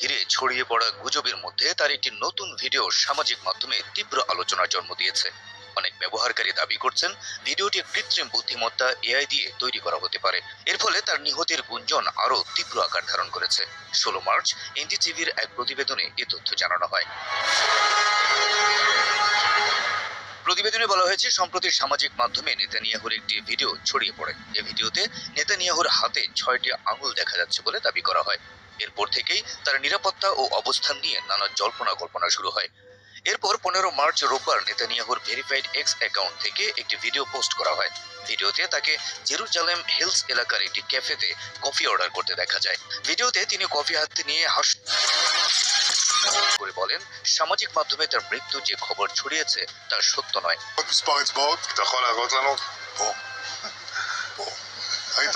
ঘিরে ছড়িয়ে পড়া গুজবের মধ্যে তার একটি নতুন ভিডিও সামাজিক মাধ্যমে তীব্র আলোচনার জন্ম দিয়েছে। অনেক ব্যবহারকারী দাবি করছেন ভিডিওটি কৃত্রিম বুদ্ধিমত্তা এআই দিয়ে তৈরি করা হতে পারে। এর ফলে তার নিহতের গুঞ্জন আরও তীব্র আকার ধারণ করেছে। 16 মার্চ এনডিটিভির এক প্রতিবেদনে এ তথ্য জানানো হয়। প্রতিবেদনে বলা হয়েছে, সম্প্রতি সামাজিক মাধ্যমে নেতানিয়াহুর একটি ভিডিও ছড়িয়ে পড়ে। এই ভিডিওতে নেতানিয়াহুর হাতে 6টি আঙুল দেখা যাচ্ছে বলে দাবি করা হয়। এরপর থেকেই তার নিরাপত্তা ও অবস্থান নিয়ে নানা জল্পনা কল্পনা শুরু হয়। এরপর 15 মার্চ রোববার নেতানিয়াহুর ভেরিফাইড এক্স অ্যাকাউন্ট থেকে একটি ভিডিও পোস্ট করা হয়। ভিডিওতে তাকে জেরুজালেম হিলস এলাকার একটি ক্যাফেতে কফি অর্ডার করতে দেখা যায়। ভিডিওতে তিনি কফি হাতে নিয়ে করে বলেন, সামাজিক মাধ্যমে তার মৃত্যু যে খবর ছড়িয়েছে তা সত্য নয়। מספר אצבעות, אתה יכול להראות לנו? פה. פה. ראית?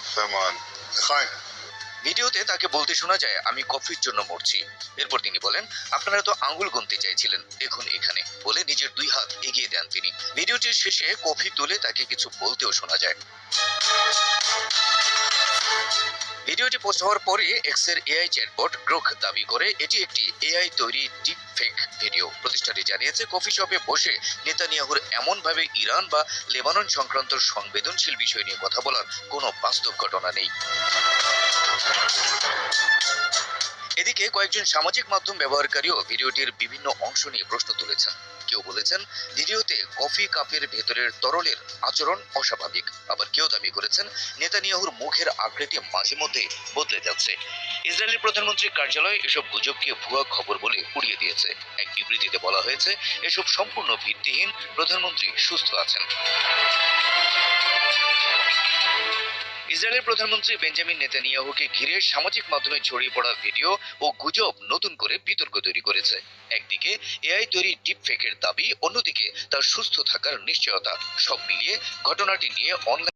יפה מאוד. לחיים. ভিডিওতে তাকে বলতে শোনা যায়, আমি কফির জন্য মরছি। এরপর তিনি বলেন, আপনারা তো আঙ্গুল গুনতে চাইছিলেন, দেখুন এখানে, বলে নিজের 2 হাত এগিয়ে দেন তিনি। ভিডিওটির শেষে কফি তুলে তাকে কিছু বলতেও শোনা যায়। ভিডিওটি পোস্ট হওয়ার পরে এক্সের এআই চ্যাটবট গ্রোক দাবি করে এটি একটি এআই তৈরি ডিপ ফেক ভিডিও। প্রতিষ্ঠানটি জানিয়েছে, কফি শপে বসে নেতানিয়াহুর এমনভাবে ইরান বা লেবানন সংক্রান্ত সংবেদনশীল বিষয় নিয়ে কথা বলার কোনো বাস্তব ঘটনা নেই। এদিকে কয়েকজন সামাজিক মাধ্যম ব্যবহারকারীও ভিডিওটির বিভিন্ন অংশ নিয়ে প্রশ্ন তুলেছেন। কেউ বলেছেন ভিডিওতে কফি কাপের ভেতরের তরলের আচরণ অস্বাভাবিক। আবার কেউ দাবি করেছেন নেতানিয়াহুর মুখের আকৃতি মাঝে মধ্যে বদলে যাচ্ছে। ইসরায়েলের প্রধানমন্ত্রীর কার্যালয় এসব গুজবকে ভুয়া খবর বলে উড়িয়ে দিয়েছে। এক বিবৃতিতে বলা হয়েছে, এসব সম্পূর্ণ ভিত্তিহীন, প্রধানমন্ত্রী সুস্থ আছেন। ইসরায়েলের প্রধানমন্ত্রী বেঞ্জামিন নেতানিয়াহুকে ঘিরে সামাজিক মাধ্যমে ছড়িয়ে পড়া ভিডিও ও গুজব নতুন করে বিতর্ক তৈরি করেছে। একদিকে এআই তৈরি ডিপ ফেকের দাবি, অন্যদিকে তার সুস্থ থাকার নিশ্চয়তা। সব মিলিয়ে ঘটনাটি নিয়ে অনলাইন